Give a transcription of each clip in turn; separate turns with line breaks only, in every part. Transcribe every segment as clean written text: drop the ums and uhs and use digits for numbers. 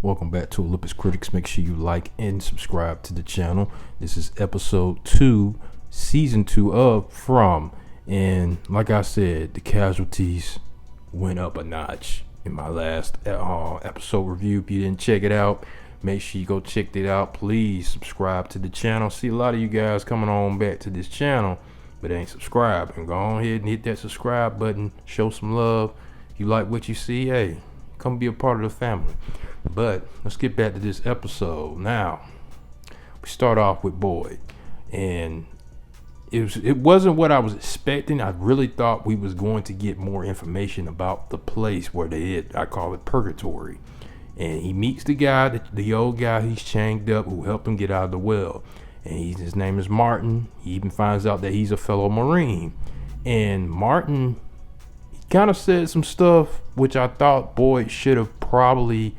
Welcome back to Olympus Critics. Make sure you like and subscribe to the channel. This is episode 2, season 2 of From. And like I said, the casualties went up a notch in my last episode review. If you didn't check it out, make sure you go check it out. Please subscribe to the channel. See a lot of you guys coming on back to this channel but ain't subscribed. And go on ahead and hit that subscribe button. Show some love. If you like what you see, hey, come be a part of the family. But let's get back to this episode. Now, we start off with Boyd, and it wasn't what I was expecting. I really thought we was going to get more information about the place where they hit. I call it Purgatory. And he meets the guy, the old guy he's chained up, who helped him get out of the well. And his name is Martin. He even finds out that he's a fellow Marine. And Martin, he kind of said some stuff which I thought Boyd should have probably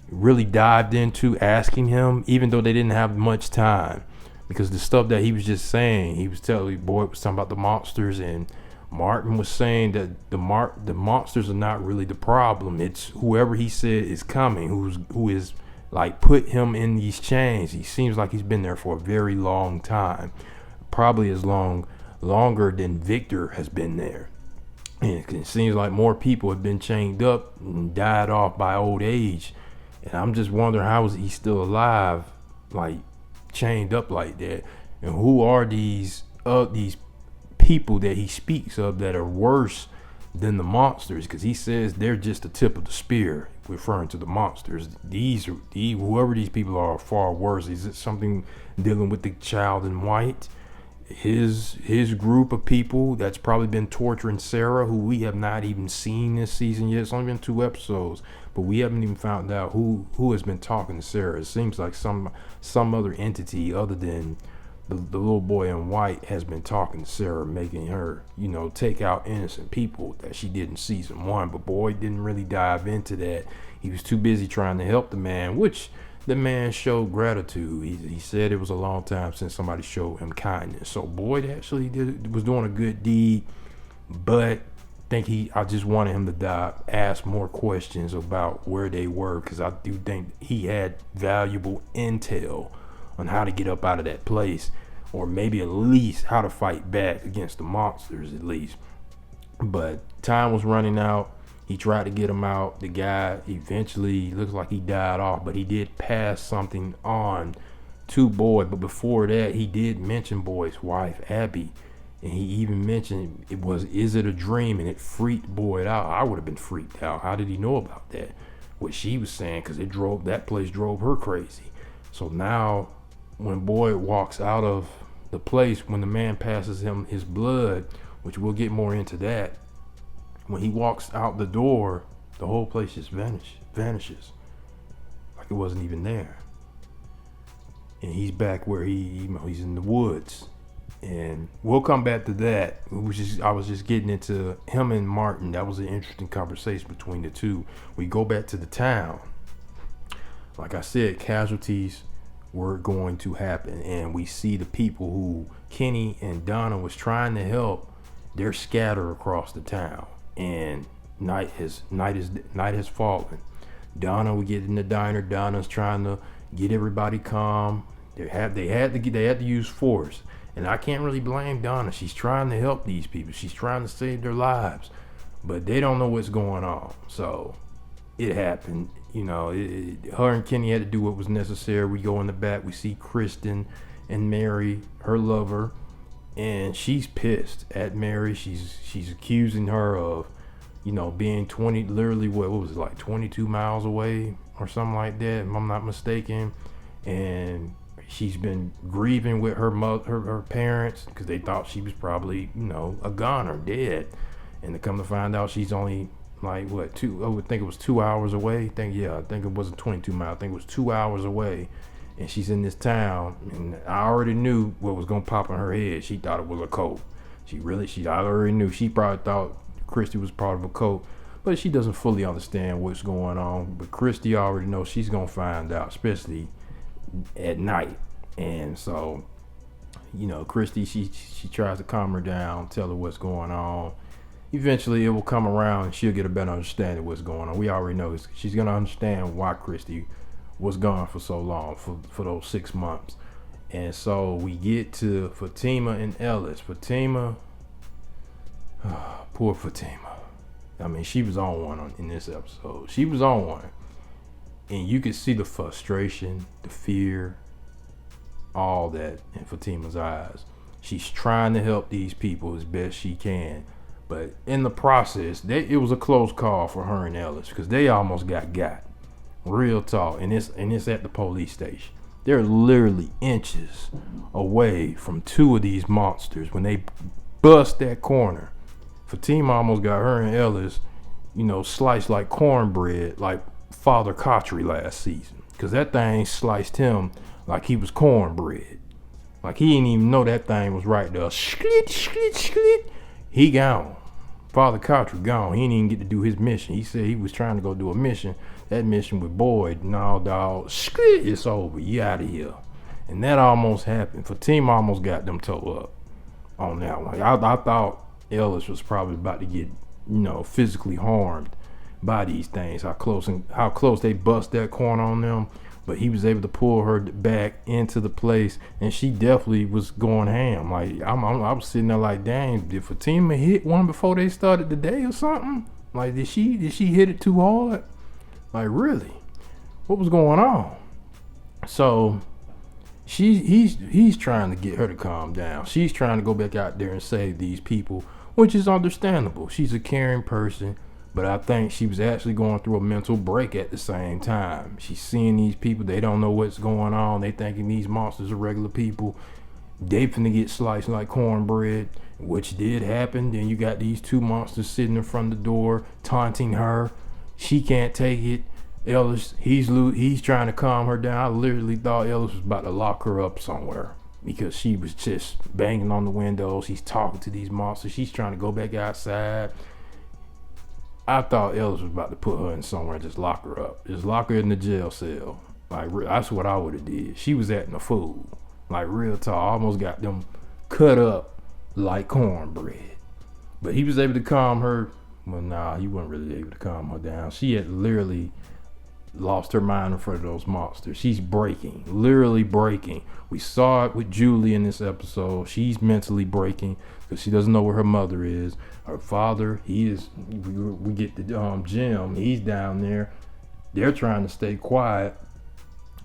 really dived into asking him, even though they didn't have much time, because the stuff that he was just saying, he was telling Boyd was talking about the monsters, and Martin was saying that the monsters are not really the problem. It's whoever he said is coming, who is like put him in these chains. He seems like he's been there for a very long time, probably longer than Victor has been there. And it seems like more people have been chained up and died off by old age. And I'm just wondering, how is he still alive, like chained up like that? And who are these people that he speaks of that are worse than the monsters? Because he says they're just the tip of the spear, referring to the monsters. Whoever these people are far worse. Is it something dealing with the child in white? His group of people that's probably been torturing Sarah, who we have not even seen this season yet. It's only been 2 episodes, but we haven't even found out who has been talking to Sarah. It seems like some other entity other than the little boy in white has been talking to Sarah, making her, take out innocent people that she did in season 1. But Boyd didn't really dive into that. He was too busy trying to help the man, which the man showed gratitude. He said it was a long time since somebody showed him kindness. So Boyd actually was doing a good deed, but I just wanted him to ask more questions about where they were, because I do think he had valuable intel on how to get up out of that place, or maybe at least how to fight back against the monsters at least. But time was running out. He tried to get him out. The guy eventually looks like he died off, but he did pass something on to Boyd. But before that, he did mention Boyd's wife, Abby. And he even mentioned is it a dream? And it freaked Boyd out. I would have been freaked out. How did he know about that? What she was saying, because that place drove her crazy. So now when Boyd walks out of the place, when the man passes him his blood, which we'll get more into that, when he walks out the door, the whole place just vanishes, like it wasn't even there. And he's back where he's in the woods. And we'll come back to that. I was just getting into him and Martin. That was an interesting conversation between the two. We go back to the town. Like I said, casualties were going to happen, and we see the people who Kenny and Donna was trying to help. They're scattered across the town, and night has fallen. Donna, we get in the diner. Donna's trying to get everybody calm. They had to use force, and I can't really blame Donna. She's trying to help these people. She's trying to save their lives, but they don't know what's going on. So it happened. Her and Kenny had to do what was necessary. We go in the back. We see Kristen and Mary, her lover, and she's pissed at Mary. She's accusing her of, being literally what was it, like 22 miles away or something like that, if I'm not mistaken. And she's been grieving with her parents, because they thought she was probably, a goner, dead. And to come to find out, she's only like I would think it was 2 hours away. I think it wasn't 22 miles. I think it was 2 hours away. And she's in this town, and I already knew what was gonna pop in her head. She thought it was a cult. I already knew. She probably thought Christy was part of a cult, but she doesn't fully understand what's going on. But Christy already knows she's gonna find out, especially at night. And so, Christy, she tries to calm her down, tell her what's going on. eventually it will come around and she'll get a better understanding of what's going on. We already know she's gonna understand why Christy was gone for so long, for those 6 months. And so we get to Fatima and Ellis. Fatima, poor Fatima. I mean, she was on one in this episode. She was on one. And you could see the frustration, the fear, all that in Fatima's eyes. She's trying to help these people as best she can. But in the process, it was a close call for her and Ellis because they almost got. Real talk. And it's at the police station. They're literally inches away from two of these monsters. When they bust that corner, Fatima almost got her and Ellis, sliced like cornbread, like Father Kotchery last season. Because that thing sliced him like he was cornbread. Like he didn't even know that thing was right there. Sklit, sklit, sklit. He gone. Father Kotchery gone. He didn't even get to do his mission. He said he was trying to go do a mission. That mission with Boyd. No, dog. Sklit, it's over. You out of here. And that almost happened. Fatima almost got them toe up on that one. I thought Ellis was probably about to get, physically harmed by these things. How close they bust that corner on them. But he was able to pull her back into the place, and she definitely was going ham. Like I was sitting there like, dang, did Fatima hit one before they started the day or something? Like did she hit it too hard? Like really, what was going on? So he's trying to get her to calm down. She's trying to go back out there and save these people, which is understandable. She's a caring person. But I think she was actually going through a mental break at the same time. She's seeing these people. They don't know what's going on. They thinking these monsters are regular people. They finna get sliced like cornbread, which did happen. Then you got these two monsters sitting in front of the door, taunting her. She can't take it. Ellis, he's trying to calm her down. I literally thought Ellis was about to lock her up somewhere because she was just banging on the windows. He's talking to these monsters. She's trying to go back outside. I thought Ellis was about to put her in somewhere and just lock her up. Just lock her in the jail cell. Like, that's what I would have did. She was acting a fool. Like, real talk. I almost got them cut up like cornbread. But he was able to calm her. Well, nah, he wasn't really able to calm her down. She had literally lost her mind in front of those monsters. She's breaking. Literally breaking. We saw it with Julie in this episode. She's mentally breaking because she doesn't know where her mother is. Her father, we get the Jim, he's down there. They're trying to stay quiet.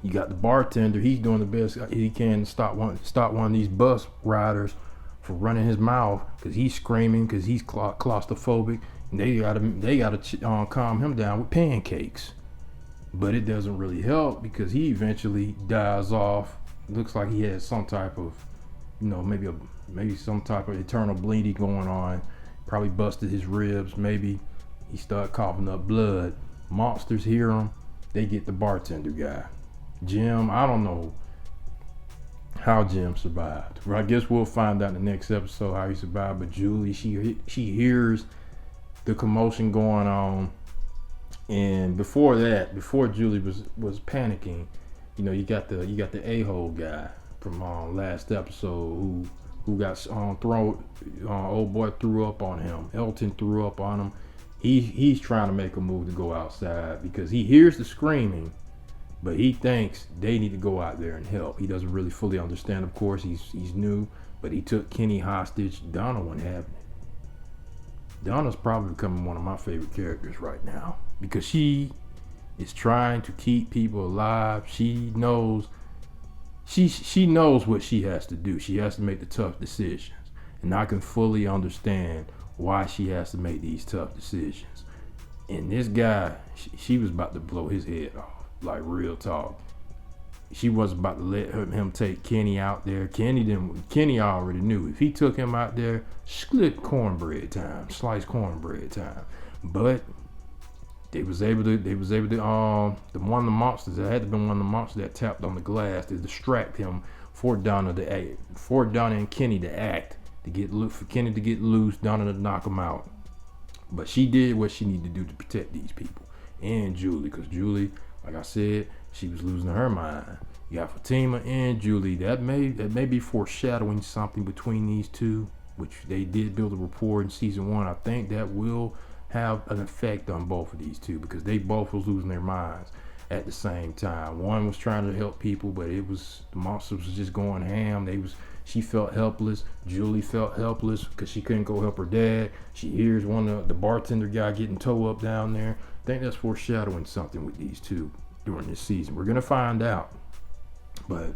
You got the bartender, he's doing the best he can to stop one of these bus riders from running his mouth because he's screaming because he's claustrophobic. And they gotta calm him down with pancakes. But it doesn't really help because he eventually dies off. Looks like he had some type of, maybe some type of eternal bleeding going on. Probably busted his ribs. Maybe he started coughing up blood. Monsters hear him. They get the bartender guy. Jim, I don't know how Jim survived. I guess we'll find out in the next episode how he survived. But Julie, she hears the commotion going on. And before Julie was panicking, you got the a-hole guy from last episode who got thrown. Old boy threw up on him. Elton threw up on him. He's trying to make a move to go outside because he hears the screaming, but he thinks they need to go out there and help. He doesn't really fully understand. Of course, he's new, but he took Kenny hostage. Donna wasn't having it. Donna's probably becoming one of my favorite characters right now because she is trying to keep people alive. She knows what she has to do. She has to make the tough decisions. And I can fully understand why she has to make these tough decisions. And this guy, she was about to blow his head off. Like real talk. She was about to let him take Kenny out there. Kenny already knew. If he took him out there, split cornbread time. Sliced cornbread time. But they was able to one of the monsters, it had to be one of the monsters that tapped on the glass to distract him for Donna and Kenny to act, for Kenny to get loose, Donna to knock him out. But she did what she needed to do to protect these people. And Julie, because Julie, like I said, she was losing her mind. You got Fatima and Julie. That may be foreshadowing something between these two. which they did build a rapport in season 1. I think that will have an effect on both of these two, because they both was losing their minds at the same time. One was trying to help people, but the monsters was just going ham. She felt helpless. Julie felt helpless because she couldn't go help her dad. She hears one of the bartender guy getting towed up down there. I think that's foreshadowing something with these two during this season. We're gonna find out. But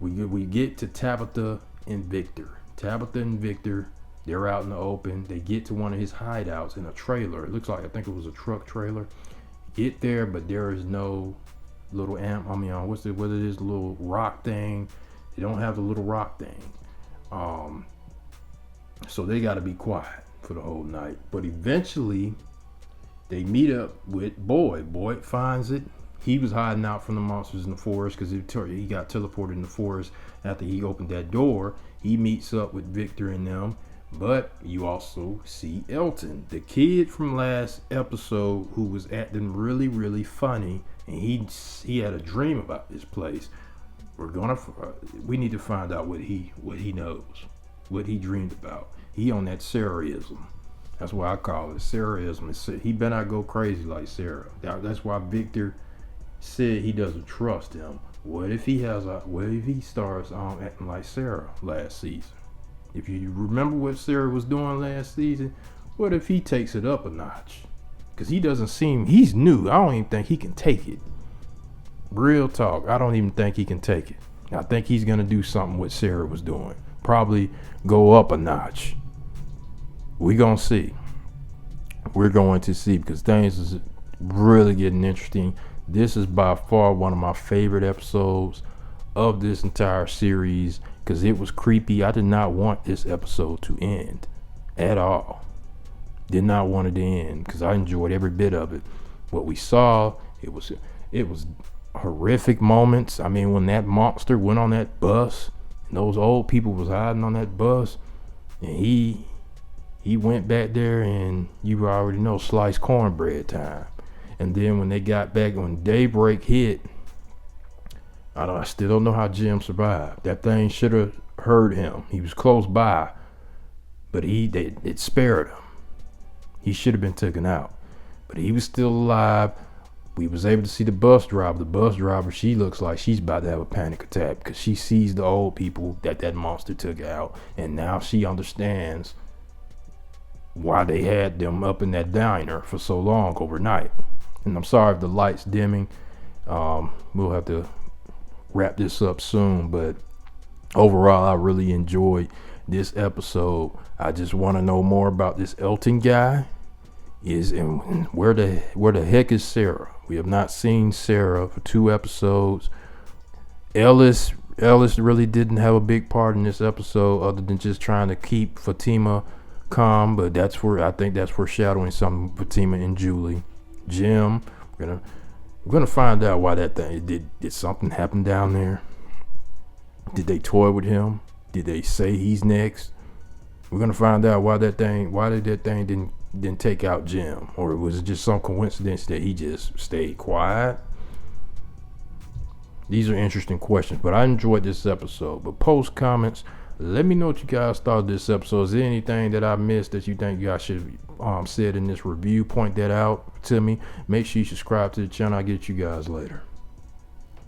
we get to Tabitha and Victor. Tabitha and Victor, they're out in the open. They get to one of his hideouts in a trailer. It looks like, I think it was a truck trailer. Get there, but there is no little what it is, little rock thing. They don't have the little rock thing. So they got to be quiet for the whole night. But eventually, they meet up with Boyd. Boyd finds it. He was hiding out from the monsters in the forest because he got teleported in the forest after he opened that door. He meets up with Victor and them. But you also see Elton, the kid from last episode who was acting really, really funny, and he had a dream about this place. We need to find out what he knows, what he dreamed about. He on that Sarah-ism. That's why I call it Sarah-ism. He better not go crazy like Sarah. That's why Victor said he doesn't trust him. What if he starts acting like Sarah last season? If you remember what Sarah was doing last season, what if he takes it up a notch? Because he's new. I don't even think he can take it. Real talk, I don't even think he can take it. I think he's going to do something what Sarah was doing. Probably go up a notch. We're going to see. We're going to see, because things is really getting interesting. This is by far one of my favorite episodes of this entire series, because it was creepy. I did not want this episode to end at all. Did not want it to end, because I enjoyed every bit of it. What we saw, it was horrific moments. I mean, when that monster went on that bus and those old people was hiding on that bus, and he went back there, and you already know, sliced cornbread time. And then when they got back, when daybreak hit, I still don't know how Jim survived. That thing should have hurt him. He was close by, but it spared him. He should have been taken out, but he was still alive. We was able to see the bus driver. The bus driver, she looks like she's about to have a panic attack, because she sees the old people that monster took out, and now she understands why they had them up in that diner for so long overnight. And I'm sorry if the light's dimming. We'll have to wrap this up soon, but overall, I really enjoyed this episode. I just want to know more about this Elton guy. And where the heck is Sarah? We have not seen Sarah for 2 episodes. Ellis really didn't have a big part in this episode, other than just trying to keep Fatima calm, but I think that's foreshadowing something, Fatima and Julie. Jim, we're gonna find out why that thing did something happen down there. Did they toy with him? Did they say he's next? We're gonna find out why that thing didn't take out Jim, or was it just some coincidence that he just stayed quiet? These are interesting questions, but I enjoyed this episode. But post comments, let me know what you guys thought of this episode. Is there anything that I missed that you think you guys should have said in this review? Point that out to me. Make sure you subscribe to the channel. I'll get you guys later.